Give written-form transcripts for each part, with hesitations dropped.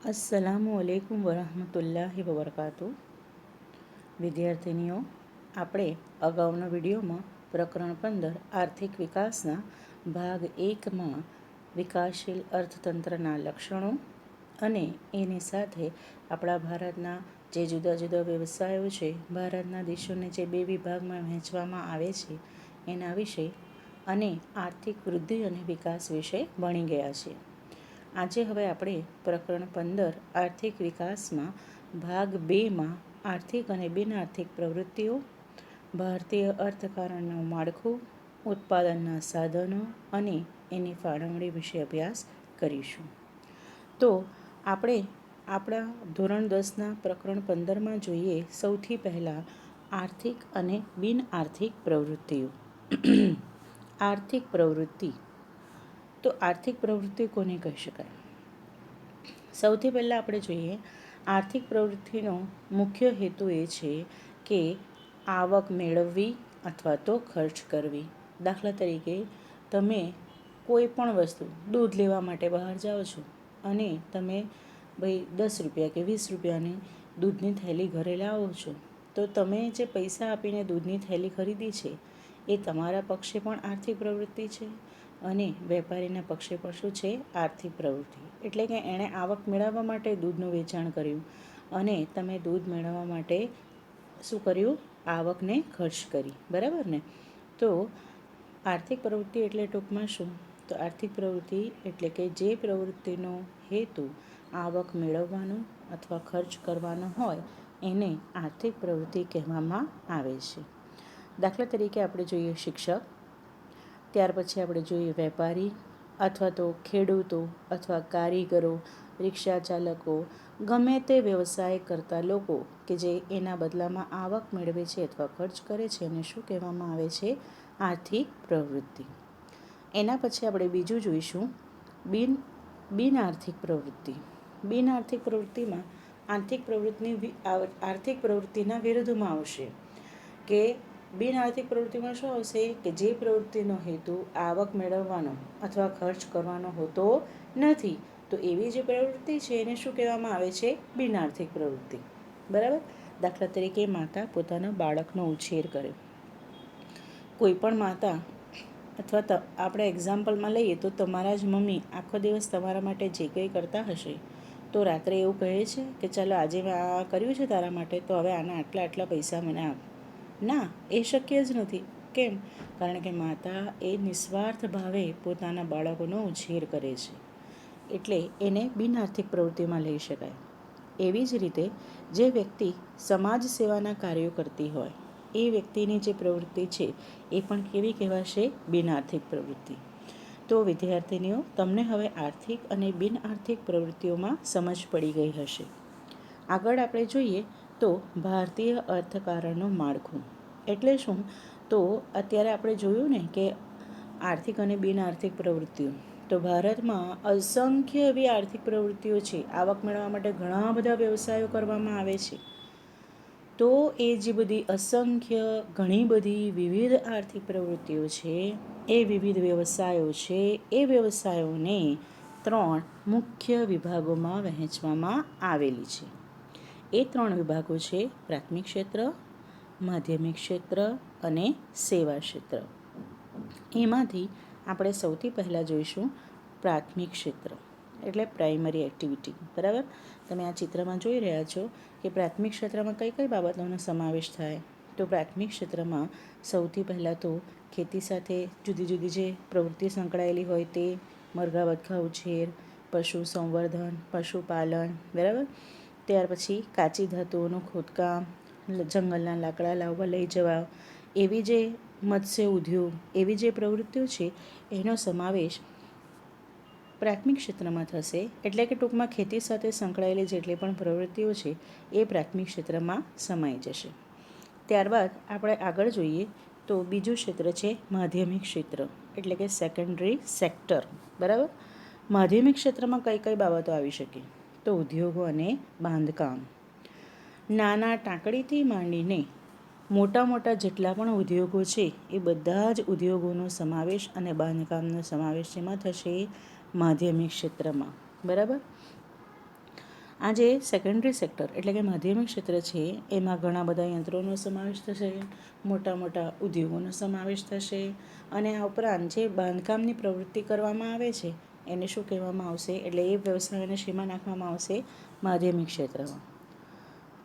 अस्सलामुअलैकुम वरहमतुल्लाहि वबरकातुह। વિદ્યાર્થીનીઓ, આપણે અગાઉના વિડીયોમાં પ્રકરણ 15 આર્થિક વિકાસના ભાગ 1માં વિકાસશીલ અર્થતંત્રના લક્ષણો અને એની સાથે આપણા ભારતના જે જુદા જુદા વ્યવસાયો છે, ભારતના દેશોને જે બે વિભાગમાં વહેંચવામાં આવે છે એના વિશે અને આર્થિક વૃદ્ધિ અને વિકાસ વિશે ભણી ગયા છે. આજે હવે આપણે પ્રકરણ 15 આર્થિક વિકાસમાં ભાગ 2માં આર્થિક અને બિનઆર્થિક પ્રવૃત્તિઓ, ભારતીય અર્થકારણનું માળખું, ઉત્પાદનના સાધનો અને એની ફાળવણી વિશે અભ્યાસ કરીશું. તો આપણે આપણા ધોરણ 10ના પ્રકરણ 15માં જોઈએ સૌથી પહેલાં આર્થિક અને બિનઆર્થિક પ્રવૃત્તિઓ. આર્થિક પ્રવૃત્તિ. તો આર્થિક પ્રવૃત્તિ કોને કહી શકાય? સૌથી પહેલાં આપણે જોઈએ આર્થિક પ્રવૃત્તિનો મુખ્ય હેતુ એ છે કે આવક મેળવવી અથવા તો ખર્ચ કરવી. દાખલા તરીકે તમે કોઈ પણ વસ્તુ દૂધ લેવા માટે બહાર જાઓ છો અને તમે ભાઈ 10 રૂપિયા કે 20 રૂપિયાની દૂધની થેલી ઘરે લાવો છો, તો તમે જે પૈસા આપીને દૂધની થેલી ખરીદી છે એ તમારા પક્ષે પણ આર્થિક પ્રવૃત્તિ છે અને વેપારીના પક્ષે પણ શું છે? આર્થિક પ્રવૃત્તિ. એટલે કે એણે આવક મેળવવા માટે દૂધનું વેચાણ કર્યું અને તમે દૂધ મેળવવા માટે શું કર્યું? આવકને ખર્ચ કરી. બરાબર ને? તો આર્થિક પ્રવૃત્તિ એટલે ટૂંકમાં શું? તો આર્થિક પ્રવૃત્તિ એટલે કે જે પ્રવૃત્તિનો હેતુ આવક મેળવવાનો અથવા ખર્ચ કરવાનો હોય એને આર્થિક પ્રવૃત્તિ કહેવામાં આવે છે. દાખલા તરીકે આપણે જોઈએ શિક્ષક, ત્યાર પછી આપણે જોઈએ વેપારી અથવા તો ખેડૂતો અથવા કારીગરો, રિક્ષા ચાલકો, ગમે તે વ્યવસાય કરતા લોકો કે જે એના બદલામાં આવક મેળવે છે અથવા ખર્ચ કરે છે એને શું કહેવામાં આવે છે? આર્થિક પ્રવૃત્તિ. એના પછી આપણે બીજું જોઈશું બિનઆર્થિક પ્રવૃત્તિ. બિનઆર્થિક પ્રવૃત્તિમાં આર્થિક પ્રવૃત્તિના વિરુદ્ધમાં આવશે કે બિનઆર્થિક પ્રવૃત્તિમાં શું આવશે કે જે પ્રવૃત્તિનો હેતુ આવક મેળવવાનો અથવા ખર્ચ કરવાનો હોતો નથી, તો એવી જે પ્રવૃત્તિ છે એને શું કહેવામાં આવે છે? બિનઆર્થિક પ્રવૃત્તિ. બરાબર? દાખલા તરીકે માતા પોતાના બાળકનો ઉછેર કરે. કોઈ પણ માતા અથવા આપણે એક્ઝામ્પલમાં લઈએ તો તમારા જ મમ્મી આખો દિવસ તમારા માટે જે કંઈ કરતા હશે, તો રાત્રે એવું કહે છે કે ચાલો આજે મેં આ કર્યું છે તારા માટે, તો હવે આના આટલા આટલા પૈસા મને આપ. ના, એ શક્ય જ નથી. કેમ? કારણ કે માતા એ નિસ્વાર્થ ભાવે પોતાના બાળકોનો ઉછેર કરે છે, એટલે એને બિનઆર્થિક પ્રવૃત્તિમાં લઈ શકાય. એવી જ રીતે જે વ્યક્તિ સમાજ સેવાના કાર્યો કરતી હોય એ વ્યક્તિની જે પ્રવૃત્તિ છે એ પણ કેવી કહેવાશે? બિનઆર્થિક પ્રવૃત્તિ. તો વિદ્યાર્થીનીઓ, તમને હવે આર્થિક અને બિનઆર્થિક પ્રવૃત્તિઓમાં સમજ પડી ગઈ હશે. આગળ આપણે જોઈએ તો ભારતીય અર્થકારણનું માળખું એટલે શું? તો અત્યારે આપણે જોયું ને કે આર્થિક અને બિનઆર્થિક પ્રવૃત્તિઓ. તો ભારતમાં અસંખ્ય એવી આર્થિક પ્રવૃત્તિઓ છે. આવક મેળવવા માટે ઘણા બધા વ્યવસાયો કરવામાં આવે છે. તો એ જે બધી અસંખ્ય ઘણી બધી વિવિધ આર્થિક પ્રવૃત્તિઓ છે, એ વિવિધ વ્યવસાયો છે, એ વ્યવસાયોને 3 મુખ્ય વિભાગોમાં વહેંચવામાં આવેલી છે. એ 3 વિભાગો છે પ્રાથમિક ક્ષેત્ર, માધ્યમિક ક્ષેત્ર અને સેવા ક્ષેત્ર. એમાંથી આપણે સૌથી પહેલાં જોઈશું પ્રાથમિક ક્ષેત્ર એટલે પ્રાઇમરી એક્ટિવિટી. બરાબર? તમે આ ચિત્રમાં જોઈ રહ્યા છો કે પ્રાથમિક ક્ષેત્રમાં કઈ કઈ બાબતોનો સમાવેશ થાય? તો પ્રાથમિક ક્ષેત્રમાં સૌથી પહેલાં તો ખેતી સાથે જુદી જુદી જે પ્રવૃત્તિ સંકળાયેલી હોય તે, મરઘા બતકા ઉછેર, પશુ સંવર્ધન, પશુપાલન. બરાબર? ત્યાર પછી કાચી ધાતુઓનું ખોદકામ, જંગલના લાકડા લાવવા લઈ જવા, એવી જે મત્સ્ય ઉદ્યોગ, એવી જે પ્રવૃત્તિઓ છે એનો સમાવેશ પ્રાથમિક ક્ષેત્રમાં થશે. એટલે કે ટૂંકમાં ખેતી સાથે સંકળાયેલી જેટલી પણ પ્રવૃત્તિઓ છે એ પ્રાથમિક ક્ષેત્રમાં સમાઈ જશે. ત્યારબાદ આપણે આગળ જોઈએ તો બીજું ક્ષેત્ર છે માધ્યમિક ક્ષેત્ર એટલે કે સેકન્ડરી સેક્ટર. બરાબર? માધ્યમિક ક્ષેત્રમાં કઈ કઈ બાબતો આવી શકે? તો ઉદ્યોગો અને બાંધકામ. નાના ટાંકણીથી માંડીને મોટા મોટા જેટલા પણ ઉદ્યોગો છે એ બધા જ ઉદ્યોગોનો સમાવેશ અને બાંધકામનો સમાવેશ શેમાં થશે? માધ્યમિક ક્ષેત્રમાં. બરાબર? આ જે સેકન્ડરી સેક્ટર એટલે કે માધ્યમિક ક્ષેત્ર છે એમાં ઘણા બધા યંત્રોનો સમાવેશ થશે, મોટા મોટા ઉદ્યોગોનો સમાવેશ થશે, અને આ ઉપરાંત જે બાંધકામની પ્રવૃત્તિ કરવામાં આવે છે એને શું કહેવામાં આવશે, એટલે એ વ્યવસાયોને શેમાં નાખવામાં આવશે, માધ્યમિક ક્ષેત્રમાં.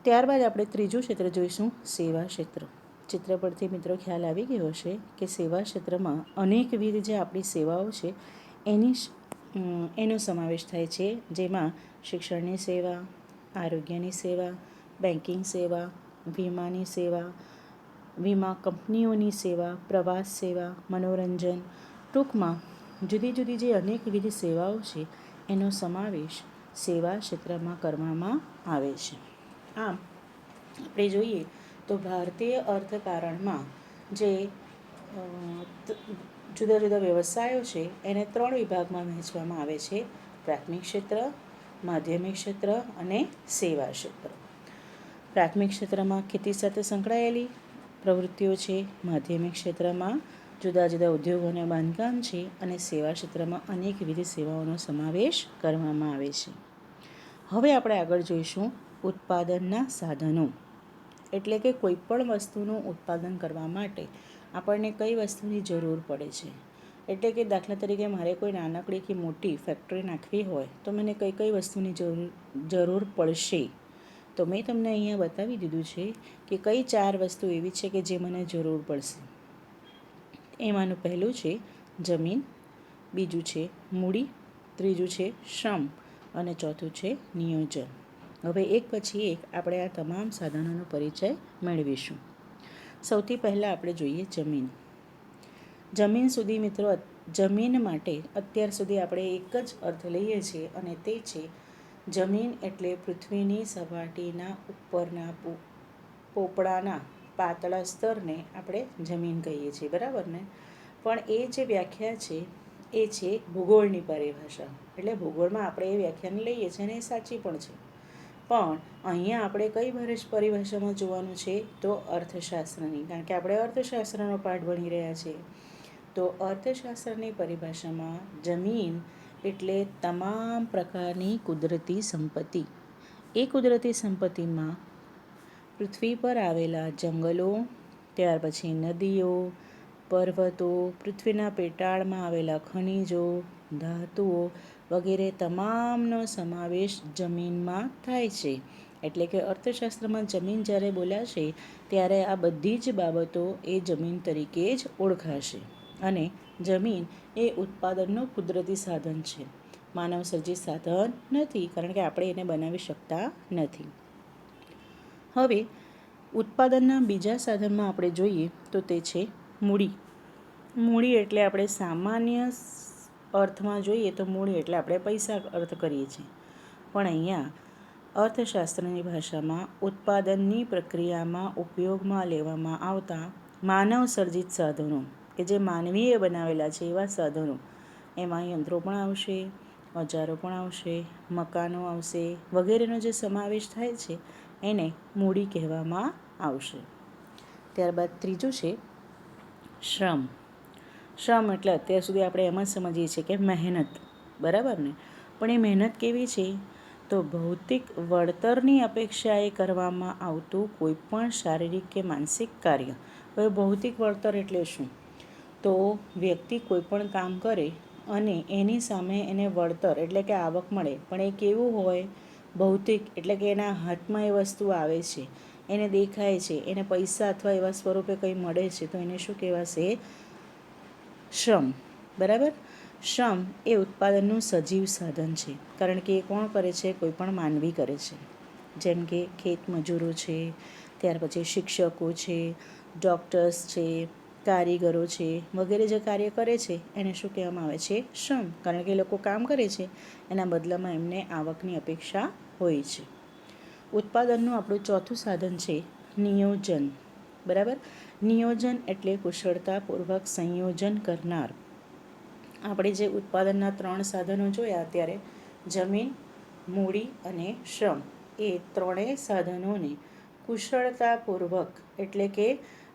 ત્યારબાદ આપણે ત્રીજું ક્ષેત્ર જોઈશું, સેવા ક્ષેત્ર. ચિત્ર પરથી મિત્રો ખ્યાલ આવી ગયો હશે કે સેવા ક્ષેત્રમાં અનેકવિધ જે આપણી સેવાઓ છે એનો સમાવેશ થાય છે, જેમાં શિક્ષણની સેવા, આરોગ્યની સેવા, બેન્કિંગ સેવા, વીમાની સેવા, વીમા કંપનીઓની સેવા, પ્રવાસ સેવા, મનોરંજન, ટૂંકમાં જુદી જુદી જે અનેકવિધ સેવાઓ છે એનો સમાવેશ સેવા ક્ષેત્રમાં કરવામાં આવે છે. આમ આપણે જોઈએ તો ભારતીય અર્થકારણમાં જે જુદા જુદા વ્યવસાયો છે એને 3 વિભાગમાં વહેંચવામાં આવે છે: પ્રાથમિક ક્ષેત્ર, માધ્યમિક ક્ષેત્ર અને સેવા ક્ષેત્ર. પ્રાથમિક ક્ષેત્રમાં ખેતી સાથે સંકળાયેલી પ્રવૃત્તિઓ છે, માધ્યમિક ક્ષેત્રમાં જુદા જુદા ઉદ્યોગો અને બાંધકામ છે, અને સેવા ક્ષેત્રમાં અનેકવિધ સેવાઓનો સમાવેશ કરવામાં આવે છે. હવે આપણે આગળ જોઈશું ઉત્પાદનના સાધનો, એટલે કે કોઈ પણ વસ્તુનું ઉત્પાદન કરવા માટે આપણને કઈ વસ્તુની જરૂર પડે છે. એટલે કે દાખલા તરીકે મારે કોઈ નાનકડી કે મોટી ફેક્ટરી નાખવી હોય તો મને કઈ કઈ વસ્તુની જરૂર પડશે. તો મેં તમને અહીંયા બતાવી દીધું છે કે કઈ 4 વસ્તુ એવી છે કે જે મને જરૂર પડશે. એમાંનું પહેલું છે જમીન, બીજું છે મૂડી, ત્રીજું છે શ્રમ અને ચોથું છે નિયોજન. હવે એક પછી એક આપણે આ તમામ સાધનોનો પરિચય મેળવીશું. સૌથી પહેલાં આપણે જોઈએ જમીન. જમીન સુધી મિત્રો, જમીન માટે અત્યાર સુધી આપણે એક જ અર્થ લઈએ છીએ, અને તે છે જમીન એટલે પૃથ્વીની સપાટીના ઉપરના પોપડાના પાતળા સ્તરને આપણે જમીન કહીએ છીએ, બરાબર ને? પણ એ જે વ્યાખ્યા છે એ છે ભૂગોળની પરિભાષા. એટલે ભૂગોળમાં આપણે એ વ્યાખ્યાને લઈએ છીએ અને એ સાચી પણ છે. પણ અહીંયા આપણે કઈ પરિભાષામાં જોવાનું છે, તો અર્થશાસ્ત્રની, કારણ કે આપણે અર્થશાસ્ત્રનો પાઠ ભણી રહ્યા છીએ. તો અર્થશાસ્ત્રની પરિભાષામાં જમીન એટલે તમામ પ્રકારની કુદરતી સંપત્તિ. એ કુદરતી સંપત્તિમાં પૃથ્વી પર આવેલા જંગલો, ત્યાર પછી નદીઓ, પર્વતો, પૃથ્વીના પેટાળમાં આવેલા ખનિજો, ધાતુઓ વગેરે તમામનો સમાવેશ જમીનમાં થાય છે. એટલે કે અર્થશાસ્ત્રમાં જમીન જ્યારે બોલાશે ત્યારે આ બધી જ બાબતો એ જમીન તરીકે જ ઓળખાશે. અને જમીન એ ઉત્પાદનનું કુદરતી સાધન છે, માનવ સર્જિત સાધન નથી, કારણ કે આપણે એને બનાવી શકતા નથી. હવે ઉત્પાદનના બીજા સાધનમાં આપણે જોઈએ તો તે છે મૂડી. મૂડી એટલે આપણે સામાન્ય અર્થમાં જોઈએ તો મૂડી એટલે આપણે પૈસા અર્થ કરીએ છીએ. પણ અહીંયા અર્થશાસ્ત્રની ભાષામાં ઉત્પાદનની પ્રક્રિયામાં ઉપયોગમાં લેવામાં આવતા માનવ સર્જિત સાધનો, કે જે માનવીએ બનાવેલા છે એવા સાધનો, એમાં યંત્રો પણ આવશે, ઓજારો પણ આવશે, મકાનો આવશે, વગેરેનો જે સમાવેશ થાય છે એને મૂડી કહેવામાં આવશે. ત્યારબાદ ત્રીજું છે શ્રમ. શ્રમ એટલે અત્યાર સુધી આપણે એમ જ સમજીએ છીએ કે મહેનત, બરાબર ને? પણ એ મહેનત કેવી છે, તો ભૌતિક વળતરની અપેક્ષાએ કરવામાં આવતું કોઈ પણ શારીરિક કે માનસિક કાર્ય. હવે ભૌતિક વળતર એટલે શું? તો વ્યક્તિ કોઈ પણ કામ કરે અને એની સામે એને વળતર એટલે કે આવક મળે, પણ એ કેવું હોય? ભૌતિક, એટલે કે એના હાથમાં એ વસ્તુ આવે છે, એને દેખાય છે, એને પૈસા અથવા એવા સ્વરૂપે કંઈ મળે છે, તો એને શું કહેવાશે? શ્રમ, બરાબર? શ્રમ એ ઉત્પાદનનું સજીવ સાધન છે, કારણ કે એ કોણ કરે છે? કોઈ પણ માનવી કરે છે. જેમ કે ખેત મજૂરો છે, ત્યાર પછી શિક્ષકો છે, ડૉક્ટર્સ છે, કારીગરો છે, વગેરે જે કાર્ય કરે છે એને શું કહેવામાં આવે છે? શ્રમ, કારણ કે એ લોકો કામ કરે છે, એના બદલામાં એમને આવકની અપેક્ષા હોય છે. ઉત્પાદનનું આપણું ચોથું સાધન છે નિયોજન, બરાબર? નિયોજન એટલે કુશળતાપૂર્વક સંયોજન કરનાર. આપણે જે ઉત્પાદનના 3 સાધનો જોયા અત્યારે, જમીન, મૂડી અને શ્રમ, એ ત્રણેય સાધનોને કુશળતાપૂર્વક, એટલે કે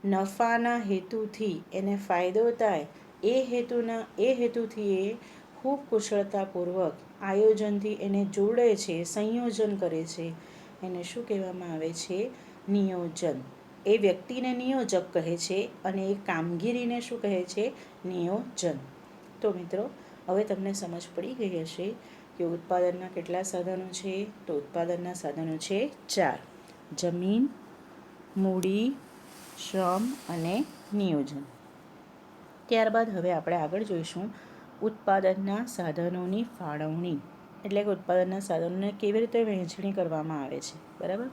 નફાના હેતુથી એને ફાયદો થાય એ હેતુથી એ ખૂબ કુશળતાપૂર્વક આયોજનથી એને જોડે છે, સંયોજન કરે છે, એને શું કહેવામાં આવે છે? નિયોજન. એ વ્યક્તિને નિયોજક કહે છે અને એ કામગીરીને શું કહે છે? નિયોજન. તો મિત્રો, હવે તમને સમજ પડી ગઈ હશે કે ઉત્પાદનના કેટલા સાધનો છે? તો ઉત્પાદનના સાધનો છે 4: જમીન, મૂડી, શ્રમ અને નિયોજન. ત્યારબાદ હવે આપણે આગળ જોઈશું ઉત્પાદનના સાધનોની ફાળવણી, એટલે કે ઉત્પાદનના સાધનોને કેવી રીતે વહેંચણી કરવામાં આવે છે. બરાબર.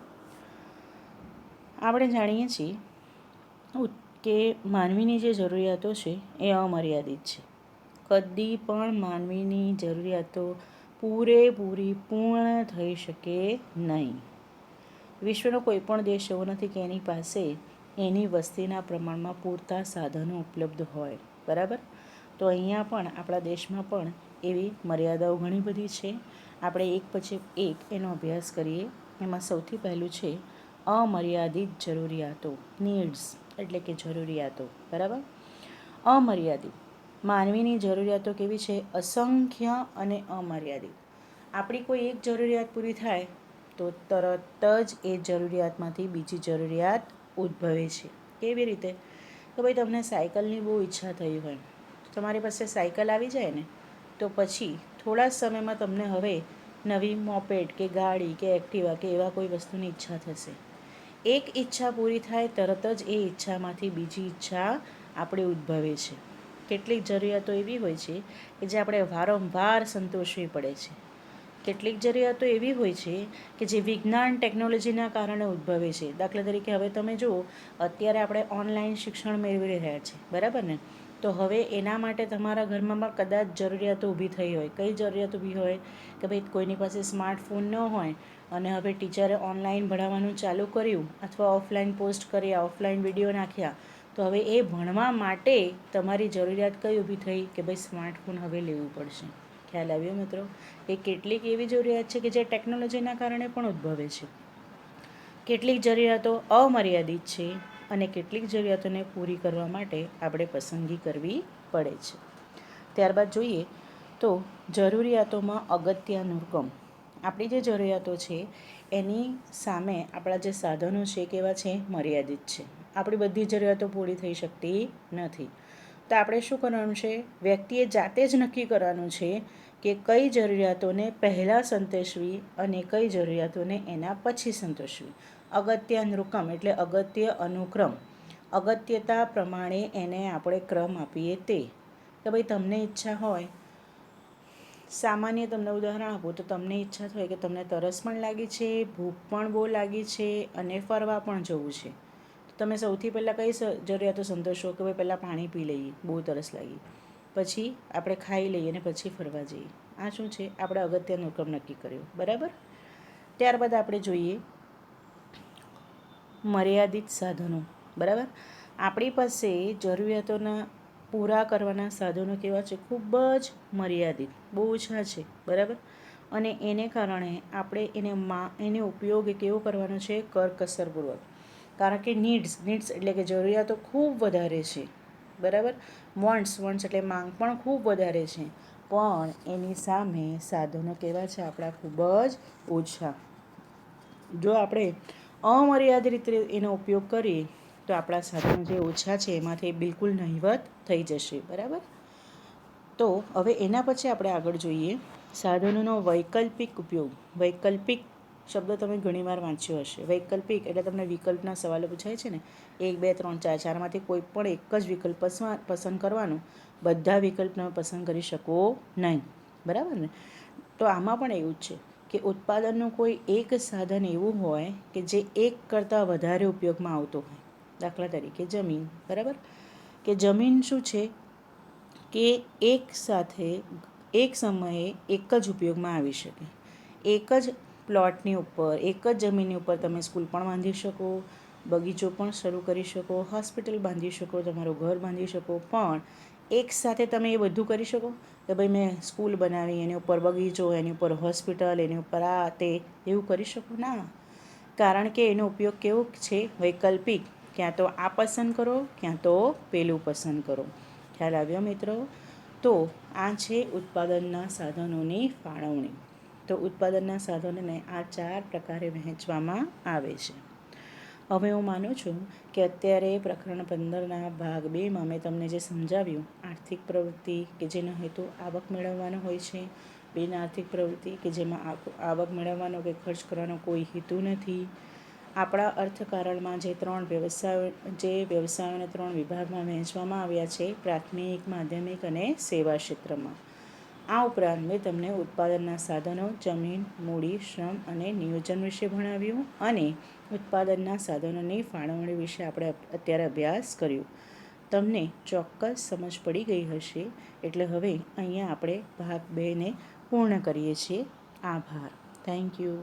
આપણે જાણીએ છીએ કે માનવીની જે જરૂરિયાતો છે એ અમર્યાદિત છે. કદી પણ માનવીની જરૂરિયાતો પૂરેપૂરી પૂર્ણ થઈ શકે નહીં. વિશ્વનો કોઈ પણ દેશ એવો નથી કે એની પાસે એની વસ્તીના પ્રમાણમાં પૂરતા સાધનો ઉપલબ્ધ હોય. બરાબર. તો અહીંયા પણ આપણા દેશમાં પણ એવી મર્યાદાઓ ઘણી બધી છે. આપણે એક પછી એક એનો અભ્યાસ કરીએ. એમાં સૌથી પહેલું છે અમર્યાદિત જરૂરિયાતો, નીડ્સ, એટલે કે જરૂરિયાતો. બરાબર. અમર્યાદિત માનવીની જરૂરિયાતો કેવી છે? અસંખ્ય અને અમર્યાદિત. આપણી કોઈ એક જરૂરિયાત પૂરી થાય તો તરત જ એ જરૂરિયાતમાંથી બીજી જરૂરિયાત ઉદ્ભવે છે. કેવી રીતે? તો ભાઈ તમને સાયકલની બહુ ઈચ્છા થઈ હોય, તમારી પાસે સાયકલ આવી જાય ને, તો પછી થોડા સમયમાં તમને હવે નવી મોપેડ કે ગાડી કે એક્ટિવા કે એવા કોઈ વસ્તુની ઈચ્છા થશે. એક ઈચ્છા પૂરી થાય તરત જ એ ઈચ્છામાંથી બીજી ઈચ્છા આપણે ઉદ્ભવે છે. કેટલીક જરૂરિયાતો એવી હોય છે કે જે આપણે વારંવાર સંતોષવી પડે છે. કેટલીક જરૂરિયાતો એવી હોય છે કે જે વિજ્ઞાન ટેકનોલોજીના કારણે ઉદ્ભવે છે. દાખલા તરીકે હવે તમે જુઓ, અત્યારે આપણે ઓનલાઈન શિક્ષણ મેળવી રહ્યા છીએ. બરાબર ને? તો હવે એના માટે તમારા ઘરમાં પણ કદાચ જરૂરિયાતો ઊભી થઈ હોય. કઈ જરૂરિયાત ઊભી હોય? કે ભાઈ કોઈની પાસે સ્માર્ટફોન ન હોય અને હવે ટીચરે ઓનલાઈન ભણાવવાનું ચાલુ કર્યું અથવા ઓફલાઈન પોસ્ટ કર્યા, ઓફલાઈન વિડીયો નાખ્યા, તો હવે એ ભણવા માટે તમારી જરૂરિયાત કઈ ઊભી થઈ? કે ભાઈ સ્માર્ટફોન હવે લેવું પડશે. ખ્યાલ આવ્યો મિત્રો? એ કેટલીક એવી જરૂરિયાત છે કે જે ટેકનોલોજીના કારણે પણ ઉદ્ભવે છે. કેટલીક જરૂરિયાતો અમર્યાદિત છે અને કેટલીક જરૂરિયાતોને પૂરી કરવા માટે આપણે પસંદગી કરવી પડે છે. ત્યારબાદ જોઈએ તો જરૂરિયાતોમાં અગત્યનું રકમ. આપણી જે જરૂરિયાતો છે એની સામે આપણા જે સાધનો છે કેવા છે? મર્યાદિત છે. આપણી બધી જરૂરિયાતો પૂરી થઈ શકતી નથી. તો આપણે શું કરવાનું છે? વ્યક્તિએ જાતે જ નક્કી કરવાનું છે કે કઈ જરૂરિયાતોને પહેલાં સંતોષવી અને કઈ જરૂરિયાતોને એના પછી સંતોષવી. અગત્યાનુક્રમ એટલે અગત્ય અનુક્રમ. અગત્યતા પ્રમાણે એને આપણે ક્રમ આપીએ તે. કે ભાઈ તમને ઈચ્છા હોય, સામાન્ય તમને ઉદાહરણ આપું તો તમને ઈચ્છા થાય કે તમને તરસ પણ લાગી છે, ભૂખ પણ બહુ લાગી છે અને ફરવા પણ જવું છે. તો તમે સૌથી પહેલાં કઈ જરૂરિયાતો સંતોષો? કે ભાઈ પહેલાં પાણી પી લઈએ, બહુ તરસ લાગી, પછી આપણે ખાઈ લઈએ અને પછી ફરવા જઈએ. આ શું છે? આપણે અગત્યનો ક્રમ નક્કી કર્યો. બરાબર. ત્યારબાદ આપણે જોઈએ મર્યાદિત સાધનો. બરાબર. આપણી પાસે જરૂરિયાતોના પૂરા કરવાના સાધનો કેવા છે? ખૂબ જ મર્યાદિત, બહુ ઓછા છે. બરાબર. અને એને કારણે આપણે એને ઉપયોગ કેવો કરવાનો છે? કરકસરપૂર્વક. કારણ કે નીડ્સ એટલે કે જરૂરિયાતો ખૂબ વધારે છે. બરાબર. વોન્ટ્સ એટલે માંગ પણ ખૂબ વધારે છે, પણ એની સામે સાધનો કેવા છે? આપણા ખૂબ જ ઓછા. જો આપણે અમર્યાદિત રીતે એનો ઉપયોગ કરીએ તો આપણા સાધનો જે ઓછા છે એમાંથી બિલકુલ નહિવત થઈ જશે. બરાબર. તો હવે એના પછી આપણે આગળ જોઈએ સાધનોનો વૈકલ્પિક ઉપયોગ. વૈકલ્પિક શબ્દ તમે ઘણીવાર વાંચ્યો હશે. વૈકલ્પિક એટલે તમને વિકલ્પના સવાલો પૂછાય છે ને, 1 2 3 4, ચારમાંથી કોઈ પણ એક જ વિકલ્પ પસંદ કરવાનું. બધા વિકલ્પ તમે પસંદ કરી શકો નહીં. બરાબર ને? તો આમાં પણ એવું જ છે કે ઉત્પાદનનું કોઈ એક સાધન એવું હોય કે જે એક કરતાં વધારે ઉપયોગમાં આવતો હોય. દાખલા તરીકે જમીન. બરાબર. કે જમીન શું છે કે એક સાથે એક સમયે એક જ ઉપયોગમાં આવી શકે. એક જ પ્લોટની ઉપર, એક જ જમીનની ઉપર તમે સ્કૂલ પણ બાંધી શકો, બગીચો પણ શરૂ કરી શકો, હોસ્પિટલ બાંધી શકો, તમારું ઘર બાંધી શકો, પણ એક સાથે તમે એ બધું કરી શકો? કે ભાઈ મેં સ્કૂલ બનાવી, એની ઉપર બગીચો, એની ઉપર હોસ્પિટલ, એની ઉપર આ તે, એવું કરી શકો? ના. કારણ કે એનો ઉપયોગ કેવો છે? વૈકલ્પિક. ક્યાં તો આ પસંદ કરો, ક્યાં તો પેલું પસંદ કરો. ખ્યાલ આવ્યો મિત્રો? તો આ છે ઉત્પાદનના સાધનોની ફાળવણી. તો ઉત્પાદનના સાધનોને આ 4 પ્રકારે વહેંચવામાં આવે છે. હવે હું માનું છું કે અત્યારે પ્રકરણ 15ના ભાગ 2માં મેં તમને જે સમજાવ્યું, આર્થિક પ્રવૃત્તિ કે જેનો હેતુ આવક મેળવવાનો હોય છે, બિન આર્થિક પ્રવૃત્તિ કે જેમાં આવક મેળવવાનો કે ખર્ચ કરવાનો કોઈ હેતુ નથી. આપણા અર્થકારણમાં જે વ્યવસાયોને 3 વિભાગમાં વહેંચવામાં આવ્યા છે, પ્રાથમિક, માધ્યમિક અને સેવા ક્ષેત્રમાં. આ ઉપરાંત મેં તમને ઉત્પાદનના સાધનો, જમીન, મૂડી, શ્રમ અને નિયોજન વિશે ભણાવ્યું અને ઉત્પાદનના સાધનોની ફાળવણી વિશે આપણે અત્યારે અભ્યાસ કર્યો. તમને ચોક્કસ સમજ પડી ગઈ હશે. એટલે હવે અહીંયા આપણે ભાગ 2ને પૂર્ણ કરીએ છીએ. આભાર. Thank you.